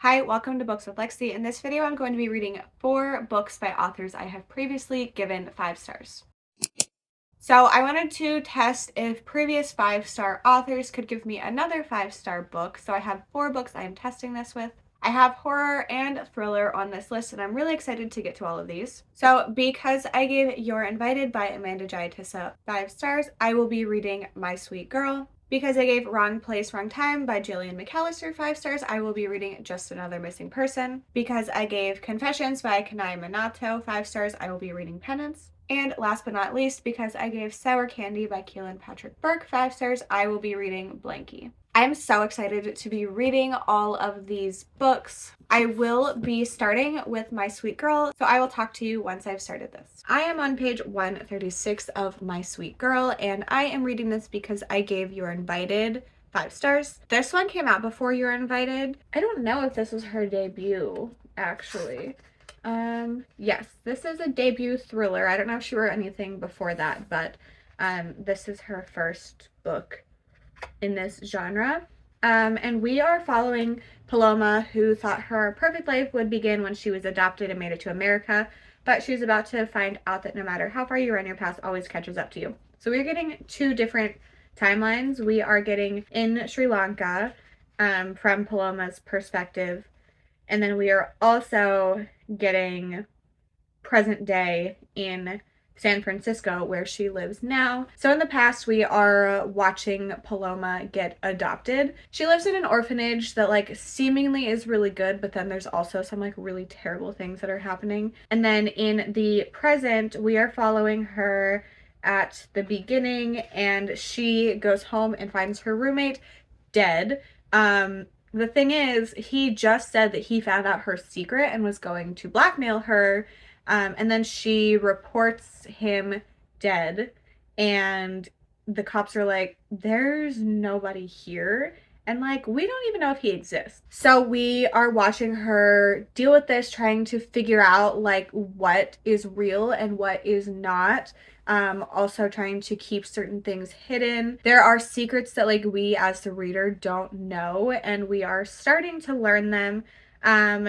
Hi, welcome to Books with Lexi. In this video, I'm going to be reading 4 books by authors I have previously given 5 stars. So I wanted to test if previous 5-star authors could give me another 5-star book. So I have 4 books I am testing this with. I have horror and thriller on this list, and I'm really excited to get to all of these. So because I gave You're Invited by Amanda Giatissa 5 stars, I will be reading My Sweet Girl. Because I gave Wrong Place, Wrong Time by Jillian McAllister 5 stars, I will be reading Just Another Missing Person. Because I gave Confessions by Kanai Minato 5 stars, I will be reading Penance. And last but not least, because I gave Sour Candy by Keelan Patrick Burke 5 stars, I will be reading Blanky. I'm so excited to be reading all of these books. I will be starting with My Sweet Girl, so I will talk to you once I've started this. I am on page 136 of My Sweet Girl, and I am reading this because I gave You're Invited 5 stars. This one came out before You're Invited. I don't know if this was her debut, actually. Yes, this is a debut thriller. I don't know if she wrote anything before that, but this is her first book in this genre. And we are following Paloma, who thought her perfect life would begin when she was adopted and made it to America, but she's about to find out that no matter how far you run, your past always catches up to you. So we're getting 2 different timelines. We are getting in Sri Lanka from Paloma's perspective, and then we are also getting present day in San Francisco, where she lives now. So in the past, we are watching Paloma get adopted. She lives in an orphanage that like seemingly is really good, but then there's also some like really terrible things that are happening. And then in the present, we are following her at the beginning, and she goes home and finds her roommate dead. The thing is, he just said that he found out her secret and was going to blackmail her. And then she reports him dead, and the cops are like, there's nobody here. And like, we don't even know if he exists. So we are watching her deal with this, trying to figure out like what is real and what is not. Also trying to keep certain things hidden. There are secrets that like we as the reader don't know, and we are starting to learn them.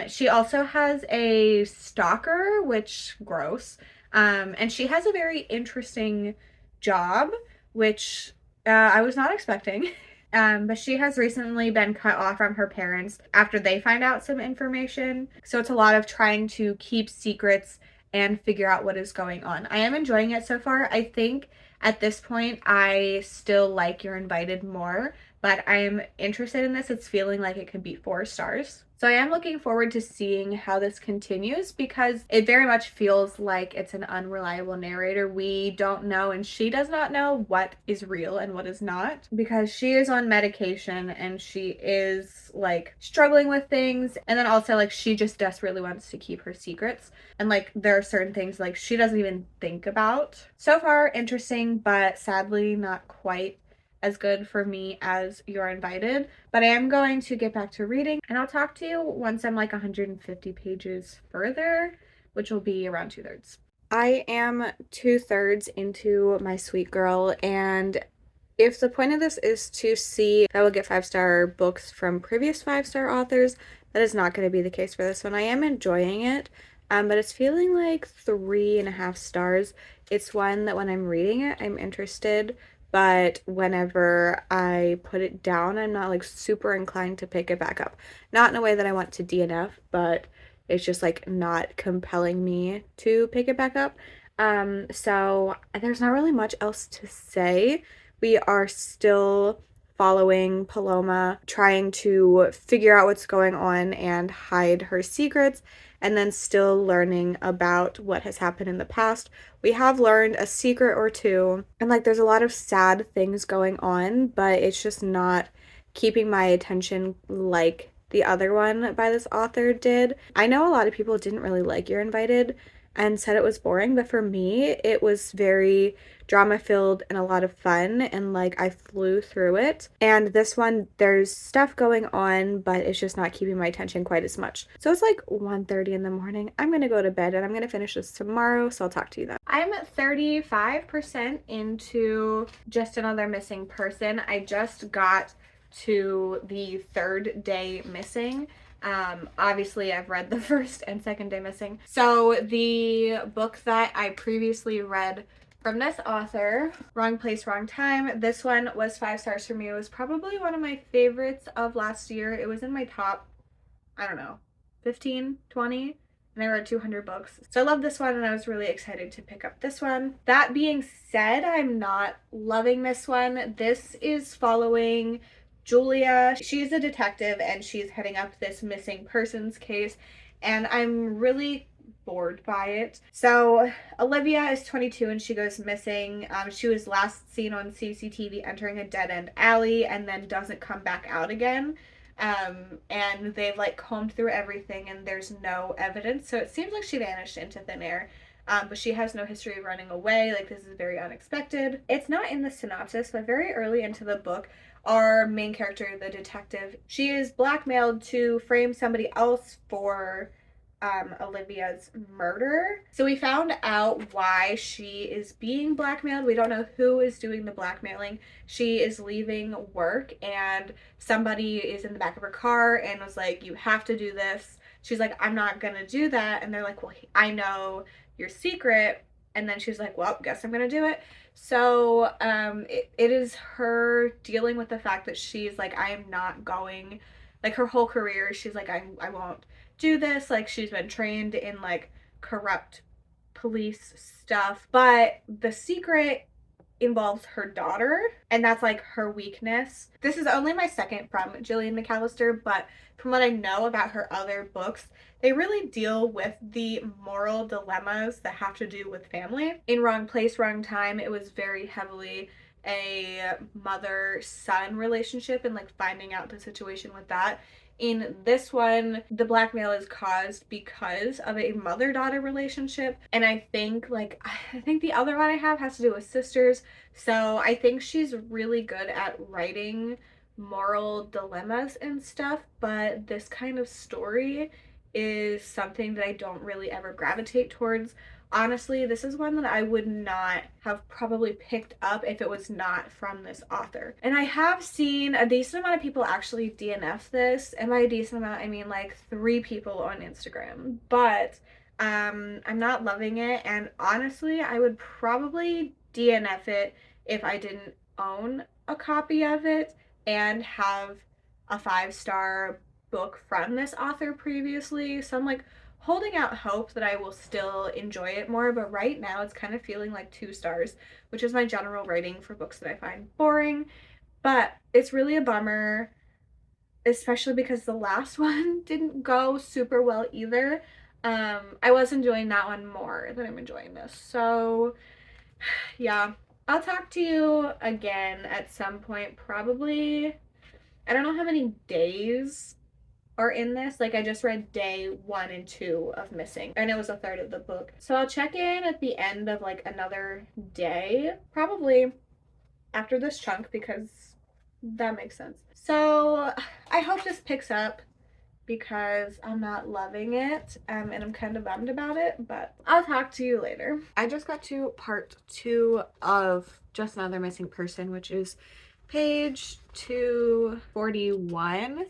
She also has a stalker, which gross. And she has a very interesting job, which I was not expecting. But she has recently been cut off from her parents after they find out some information. So it's a lot of trying to keep secrets and figure out what is going on. I am enjoying it so far. I think at this point I still like You're Invited more, but I'm interested in this. It's feeling like it could be 4 stars. So I am looking forward to seeing how this continues, because it very much feels like it's an unreliable narrator. We don't know, and she does not know what is real and what is not, because she is on medication and she is like struggling with things, and then also like she just desperately wants to keep her secrets, and like there are certain things like she doesn't even think about. So far interesting, but sadly not quite as good for me as You're Invited. But I am going to get back to reading, and I'll talk to you once I'm like 150 pages further, which will be around 2/3. I am 2/3 into My Sweet Girl, and if the point of this is to see if I will get 5-star books from previous 5-star authors, that is not going to be the case for this one. I am enjoying it, but it's feeling like 3.5 stars. It's one that when I'm reading it, I'm interested, but whenever I put it down, I'm not like super inclined to pick it back up. Not in a way that I want to DNF, but it's just like not compelling me to pick it back up. So there's not really much else to say. We are still following Paloma, trying to figure out what's going on and hide her secrets, and then still learning about what has happened in the past. We have learned a secret or two, and like there's a lot of sad things going on, but it's just not keeping my attention like the other one by this author did. I know a lot of people didn't really like You're Invited and said it was boring, but for me it was very drama filled and a lot of fun, and like I flew through it. And this one, there's stuff going on, but it's just not keeping my attention quite as much. So it's like 1:30 in the morning. I'm gonna go to bed and I'm gonna finish this tomorrow, so I'll talk to you then. I'm 35% into Just Another Missing Person. I just got to the 3rd day missing. Obviously I've read the first and second day missing. So the book that I previously read from this author, Wrong Place, Wrong Time, this one was 5 stars for me. It was probably one of my favorites of last year. It was in my top, I don't know, 15, 20, and I read 200 books. So I love this one and I was really excited to pick up this one. That being said, I'm not loving this one. This is following Julia. She's a detective and she's heading up this missing persons case, and I'm really bored by it. So Olivia is 22 and she goes missing. She was last seen on CCTV entering a dead-end alley and then doesn't come back out again. And they've like combed through everything and there's no evidence, so it seems like she vanished into thin air. But she has no history of running away. Like, this is very unexpected. It's not in the synopsis, but very early into the book, our main character, the detective, she is blackmailed to frame somebody else for Olivia's murder. So we found out why she is being blackmailed. We don't know who is doing the blackmailing. She is leaving work and somebody is in the back of her car and was like, you have to do this. She's like, I'm not gonna do that. And they're like, well, I know your secret. And then she's like, well, guess I'm gonna do it. So it is her dealing with the fact that she's like, I am not going, like her whole career, she's like, I won't do this. Like, she's been trained in like corrupt police stuff, but the secret involves her daughter, and that's like her weakness. This is only my second from Gillian McAllister, but from what I know about her other books, they really deal with the moral dilemmas that have to do with family. In Wrong Place, Wrong Time, it was very heavily a mother-son relationship and like finding out the situation with that. In this one, the blackmail is caused because of a mother-daughter relationship, and I think the other one I have has to do with sisters. So I think she's really good at writing moral dilemmas and stuff, but this kind of story is something that I don't really ever gravitate towards. Honestly, this is one that I would not have probably picked up if it was not from this author. And I have seen a decent amount of people actually DNF this, and by a decent amount I mean like 3 people on Instagram. But I'm not loving it, and honestly I would probably DNF it if I didn't own a copy of it and have a 5-star book from this author previously. So I'm like holding out hope that I will still enjoy it more, but right now it's kind of feeling like 2 stars, which is my general rating for books that I find boring. But it's really a bummer, especially because the last one didn't go super well either. I was enjoying that one more than I'm enjoying this. So yeah, I'll talk to you again at some point, probably. I don't know how many days are in this. Like, I just read day 1 and 2 of Missing, and it was a third of the book. So I'll check in at the end of like another day, probably after this chunk, because that makes sense. So I hope this picks up because I'm not loving it, and I'm kind of bummed about it, but I'll talk to you later. I just got to part 2 of Just Another Missing Person, which is page 241,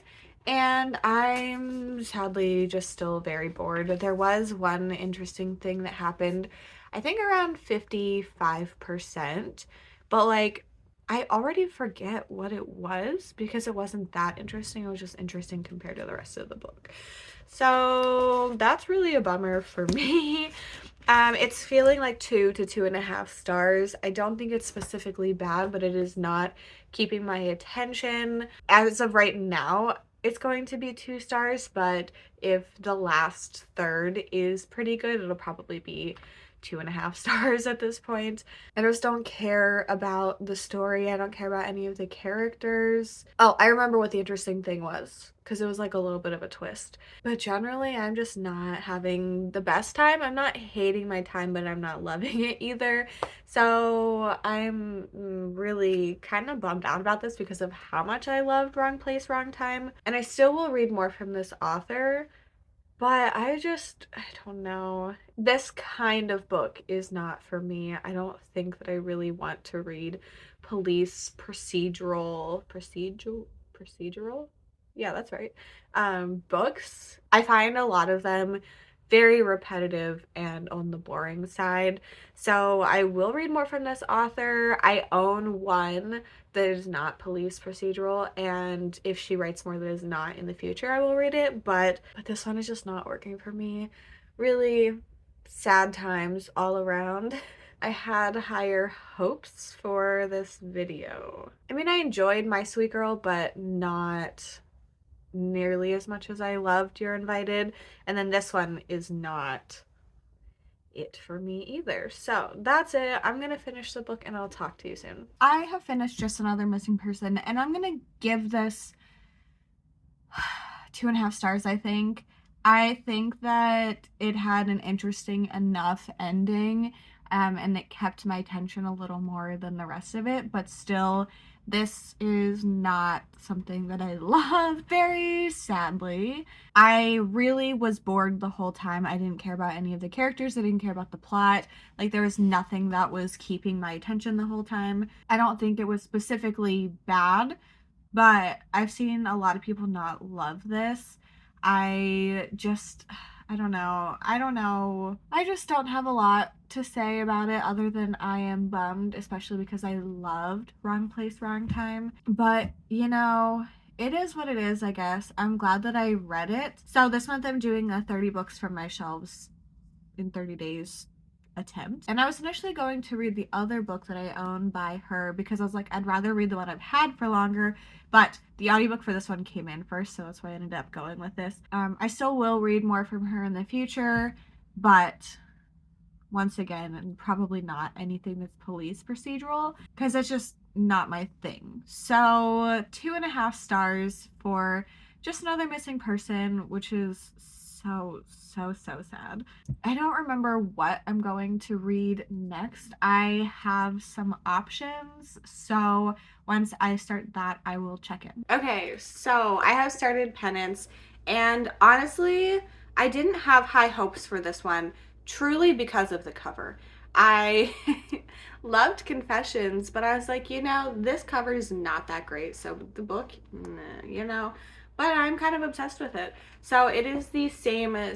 and I'm sadly just still very bored. There was one interesting thing that happened, I think around 55%, but like I already forget what it was because it wasn't that interesting. It was just interesting compared to the rest of the book. So that's really a bummer for me. It's feeling like 2 to 2.5 stars. I don't think it's specifically bad, but it is not keeping my attention. As of right now, it's going to be 2 stars, but if the last third is pretty good, it'll probably be 2.5 stars at this point. I just don't care about the story. I don't care about any of the characters. Oh, I remember what the interesting thing was, because it was like a little bit of a twist. But generally, I'm just not having the best time. I'm not hating my time, but I'm not loving it either. So I'm really kind of bummed out about this because of how much I loved Wrong Place, Wrong Time. And I still will read more from this author, but I don't know. This kind of book is not for me. I don't think that I really want to read police procedural. Yeah, that's right. Books, I find a lot of them very repetitive and on the boring side. So I will read more from this author. I own one that is not police procedural, and if she writes more that is not in the future, I will read it. But this one is just not working for me. Really sad times all around. I had higher hopes for this video. I mean, I enjoyed My Sweet Girl, but not nearly as much as I loved You're Invited. And then this one is not it for me either. So that's it. I'm gonna finish the book and I'll talk to you soon. I have finished Just Another Missing Person, and I'm gonna give this 2.5 stars, I think. I think that it had an interesting enough ending, and it kept my attention a little more than the rest of it, but still, this is not something that I love, very sadly. I really was bored the whole time. I didn't care about any of the characters. I didn't care about the plot. Like, there was nothing that was keeping my attention the whole time. I don't think it was specifically bad, but I've seen a lot of people not love this. I don't know. I just don't have a lot to say about it other than I am bummed, especially because I loved Wrong Place, Wrong Time. But, you know, it is what it is, I guess. I'm glad that I read it. So this month I'm doing a 30 books from my shelves in 30 days attempt. And I was initially going to read the other book that I own by her because I was like, I'd rather read the one I've had for longer, but the audiobook for this one came in first, so that's why I ended up going with this. I still will read more from her in the future, but once again, probably not anything that's police procedural because it's just not my thing. So 2.5 stars for Just Another Missing Person, which is so sad. I don't remember what I'm going to read next. I have some options, so once I start that, I will check in. Okay, so I have started Penance, and honestly, I didn't have high hopes for this one, truly because of the cover. I loved Confessions, but I was like, you know, this cover is not that great, so the book, nah, you know, but I'm kind of obsessed with it. So it is the same it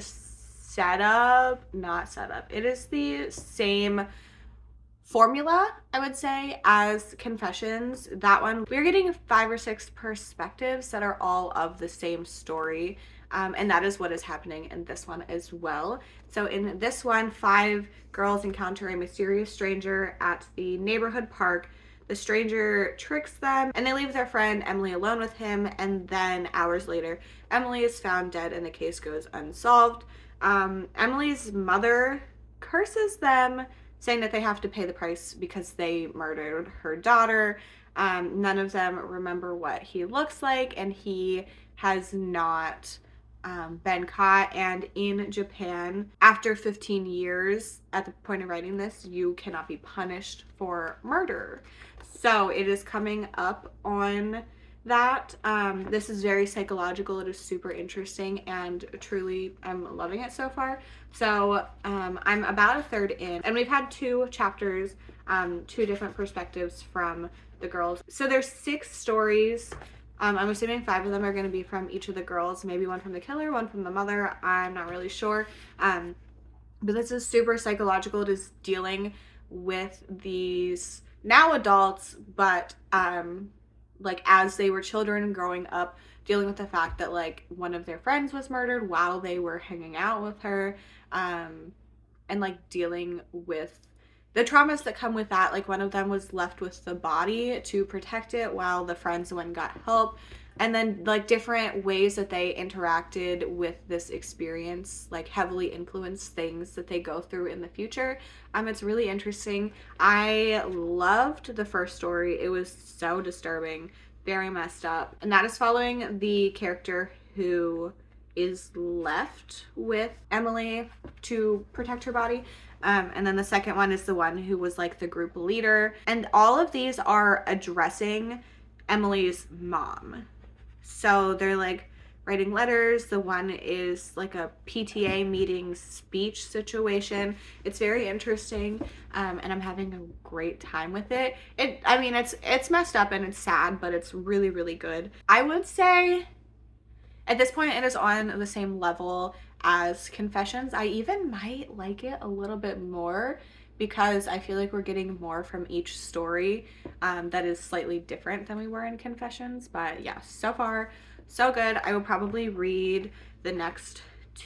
is the same formula, I would say, as Confessions. That one, we're getting 5 or 6 perspectives that are all of the same story. And that is what is happening in this one as well. So in this one, 5 girls encounter a mysterious stranger at the neighborhood park. The stranger tricks them and they leave their friend Emily alone with him, and then hours later, Emily is found dead and the case goes unsolved. Emily's mother curses them, saying that they have to pay the price because they murdered her daughter. None of them remember what he looks like, and he has not been caught. And in Japan, after 15 years, at the point of writing this, you cannot be punished for murder. So it is coming up on that. This is very psychological. It is super interesting, and truly I'm loving it so far. So I'm about a third in, and we've had 2 chapters, 2 different perspectives from the girls. So there's 6 stories. I'm assuming 5 of them are going to be from each of the girls, maybe one from the killer, one from the mother. I'm not really sure. But this is super psychological. It is dealing with these now adults, but like as they were children and growing up, dealing with the fact that like one of their friends was murdered while they were hanging out with her, and like dealing with the traumas that come with that. Like one of them was left with the body to protect it while the friends went and got help, and then like different ways that they interacted with this experience like heavily influenced things that they go through in the future. It's really interesting. I loved the first story. It was so disturbing, very messed up, and that is following the character who is left with Emily to protect her body. And then the second one is the one who was like the group leader, and all of these are addressing Emily's mom. So they're like writing letters. The one is like a PTA meeting speech situation. It's very interesting, and I'm having a great time with it. It's messed up and it's sad, but it's really, really good. I would say At this point, it is on the same level as Confessions. I even might like it a little bit more because I feel like we're getting more from each story that is slightly different than we were in Confessions. But yeah, so far, so good. I will probably read the next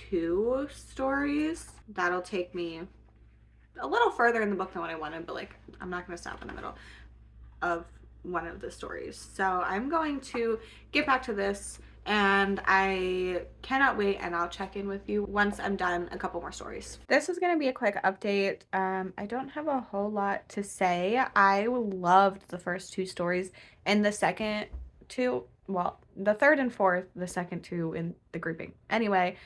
2 stories. That'll take me a little further in the book than what I wanted, but like I'm not going to stop in the middle of one of the stories. So I'm going to get back to this and I cannot wait, and I'll check in with you once I'm done a couple more stories. This is going to be a quick update. I don't have a whole lot to say. I loved the first 2 stories, and the second 2, well, the third and fourth, the second 2 in the grouping. Anyway,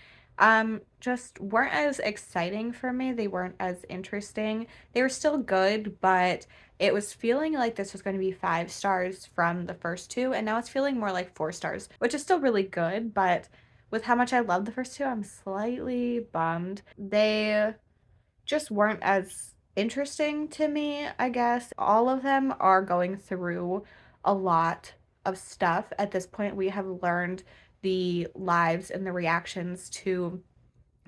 just weren't as exciting for me. They weren't as interesting. They were still good, but it was feeling like this was going to be 5 stars from the first 2, and now it's feeling more like 4 stars, which is still really good, but with how much I love the first 2, I'm slightly bummed. They just weren't as interesting to me, I guess. All of them are going through a lot of stuff. At this point, we have learned the lives and the reactions to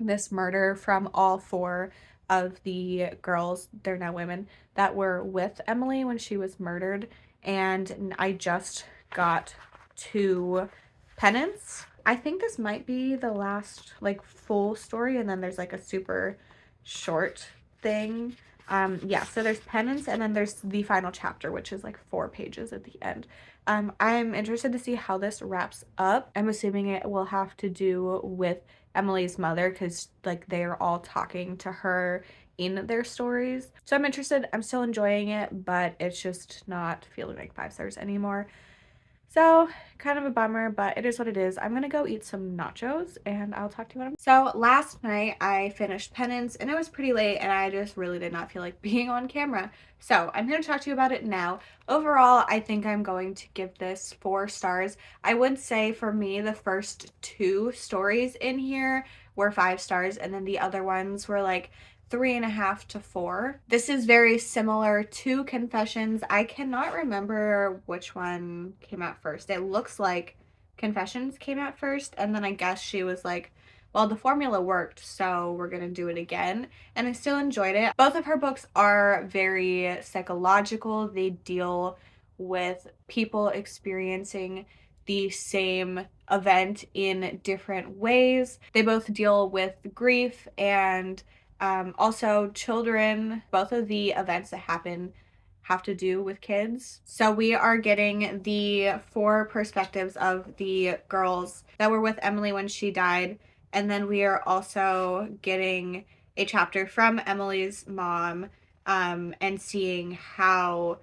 this murder from all 4 of the girls, they're now women, that were with Emily when she was murdered. And I just got to Penance. I think this might be the last like full story, and then there's like a super short thing. Yeah, so there's Penance, and then there's the final chapter, which is like 4 pages at the end. I'm interested to see how this wraps up. I'm assuming it will have to do with Emily's mother, because like they're all talking to her in their stories. So I'm interested. I'm still enjoying it, but it's just not feeling like 5 stars anymore. So kind of a bummer, but it is what it is. I'm gonna go eat some nachos and I'll talk to you when I'm. So last night I finished Penance and it was pretty late and I just really did not feel like being on camera. So I'm going to talk to you about it now. Overall, I think I'm going to give this 4 stars. I would say for me, the first 2 stories in here were 5 stars, and then the other ones were like 3.5 to 4. This is very similar to Confessions. I cannot remember which one came out first. It looks like Confessions came out first, and then I guess she was like, well, the formula worked, so we're gonna do it again. And I still enjoyed it. Both of her books are very psychological. They deal with people experiencing the same event in different ways. They both deal with grief and also children. Both of the events that happen have to do with kids. So we are getting the 4 perspectives of the girls that were with Emily when she died. And then we are also getting a chapter from Emily's mom and seeing how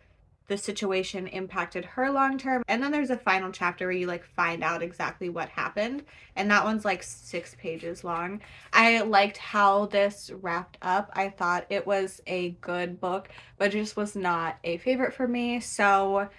the situation impacted her long term. And then there's a final chapter where you like find out exactly what happened. And that one's like 6 pages long. I liked how this wrapped up. I thought it was a good book, but it just was not a favorite for me. So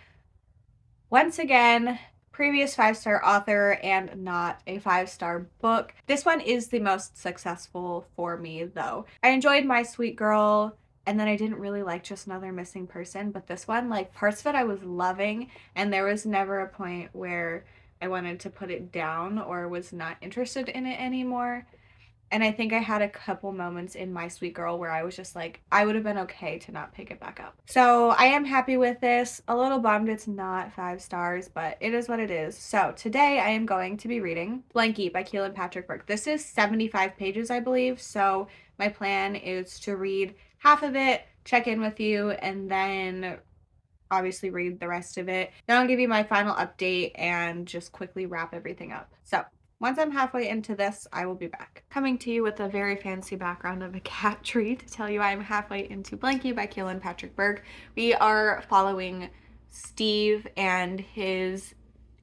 once again, previous 5-star author and not a 5-star book. This one is the most successful for me though. I enjoyed My Sweet Girl, and then I didn't really like Just Another Missing Person, but this one, like parts of it I was loving, and there was never a point where I wanted to put it down or was not interested in it anymore. And I think I had a couple moments in My Sweet Girl where I was just like, I would have been okay to not pick it back up. So I am happy with this. A little bummed it's not 5 stars, but it is what it is. So today I am going to be reading Blanky by Keelan Patrick Burke. This is 75 pages, I believe. So my plan is to read half of it, check in with you, and then obviously read the rest of it. Then I'll give you my final update and just quickly wrap everything up. So once I'm halfway into this, I will be back. Coming to you with a very fancy background of a cat tree to tell you I'm halfway into Blanky by Keelan Patrick Burke. We are following Steve, and his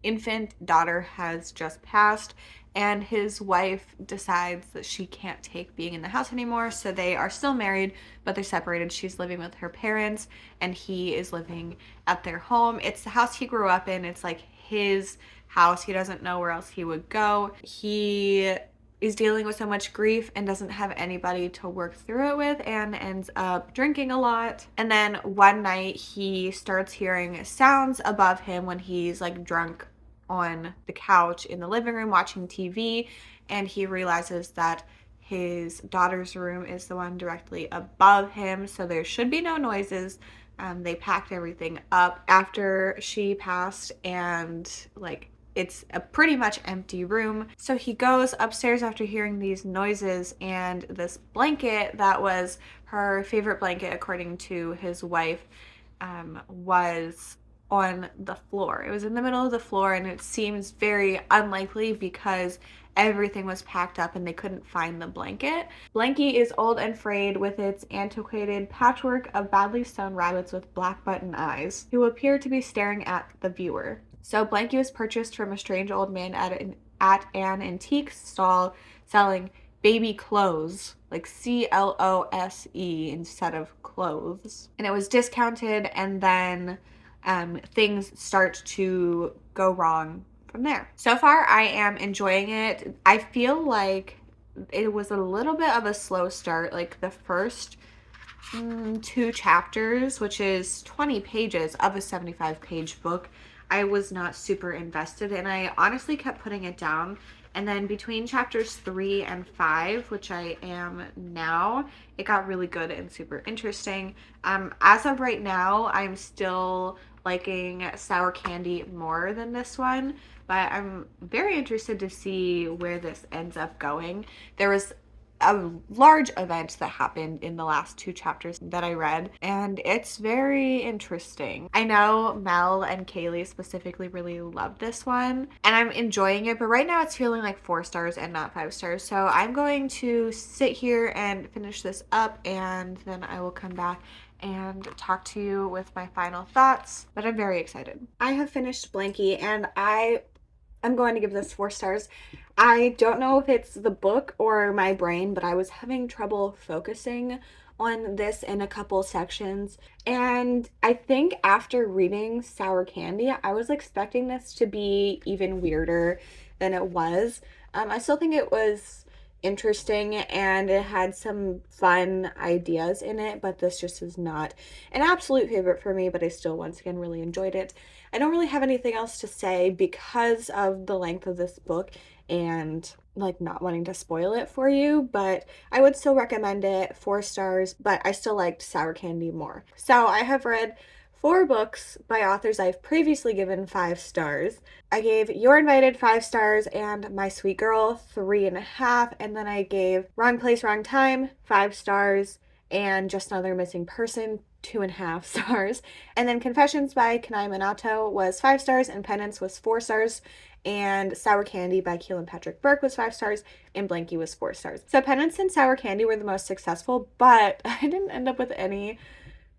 infant daughter has just passed, and his wife decides that she can't take being in the house anymore, so they are still married, but they're separated. She's living with her parents, and he is living at their home. It's the house he grew up in. It's like his house. He doesn't know where else he would go. He is dealing with so much grief and doesn't have anybody to work through it with, and ends up drinking a lot. And then one night he starts hearing sounds above him when he's like drunk on the couch in the living room watching TV, and he realizes that his daughter's room is the one directly above him, so there should be no noises. They packed everything up after she passed, and like it's a pretty much empty room. So he goes upstairs after hearing these noises, and this blanket that was her favorite blanket, according to his wife, was on the floor. It was in the middle of the floor, and it seems very unlikely because everything was packed up and they couldn't find the blanket. Blanky is old and frayed with its antiquated patchwork of badly sewn rabbits with black button eyes, who appear to be staring at the viewer. So Blanky was purchased from a strange old man at an antique stall selling baby clothes, like close instead of clothes. And it was discounted, and then things start to go wrong from there. So far, I am enjoying it. I feel like it was a little bit of a slow start. Like the first 2 chapters, which is 20 pages of a 75-page book, I was not super invested in. I honestly kept putting it down. And then between chapters 3 and 5, which I am now, it got really good and super interesting. As of right now, I'm still liking Sour Candy more than this one, but I'm very interested to see where this ends up going. There was a large event that happened in the last 2 chapters that I read, and it's very interesting. I know Mel and Kaylee specifically really loved this one, and I'm enjoying it, but right now it's feeling like 4 stars and not 5 stars. So I'm going to sit here and finish this up, and then I will come back and talk to you with my final thoughts, but I'm very excited. I have finished Blanky, and I'm going to give this 4 stars. I don't know if it's the book or my brain, but I was having trouble focusing on this in a couple sections. And I think after reading Sour Candy, I was expecting this to be even weirder than it was. I still think it was interesting and it had some fun ideas in it, but this just is not an absolute favorite for me, but I still once again really enjoyed it. I don't really have anything else to say because of the length of this book and like not wanting to spoil it for you, but I would still recommend it. 4 stars, but I still liked Sour Candy more. So I have read 4 books by authors I've previously given 5 stars. I gave You're Invited 5 stars and My Sweet Girl 3.5, and then I gave Wrong Place, Wrong Time 5 stars and Just Another Missing Person 2.5 stars. And then Confessions by Kanai Minato was 5 stars, and Penance was 4 stars, and Sour Candy by Keelan Patrick Burke was 5 stars, and Blanky was 4 stars. So Penance and Sour Candy were the most successful, but I didn't end up with any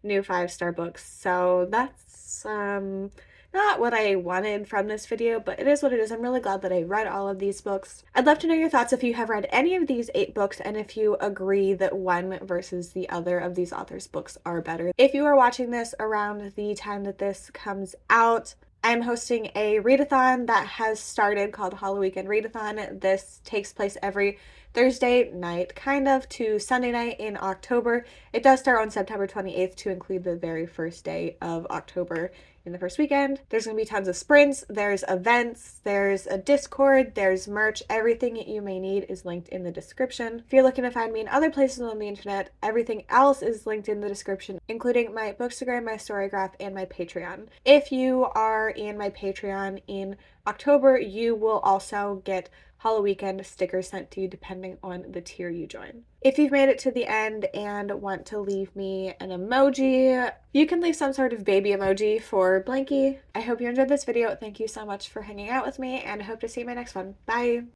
new 5-star books, so that's not what I wanted from this video, but it is what it is. I'm really glad that I read all of these books. I'd love to know your thoughts if you have read any of these 8 books and if you agree that one versus the other of these authors' books are better. If you are watching this around the time that this comes out, I'm hosting a readathon that has started called Halloweekend Readathon. This takes place every Thursday night, kind of, to Sunday night in October. It does start on September 28th to include the very first day of October in the first weekend. There's going to be tons of sprints, there's events, there's a Discord, there's merch. Everything you may need is linked in the description. If you're looking to find me in other places on the internet, everything else is linked in the description, including my Bookstagram, my Storygraph, and my Patreon. If you are in my Patreon in October, you will also get Halloweekend stickers sent to you depending on the tier you join. If you've made it to the end and want to leave me an emoji, you can leave some sort of baby emoji for Blanky. I hope you enjoyed this video. Thank you so much for hanging out with me, and I hope to see you in my next one. Bye!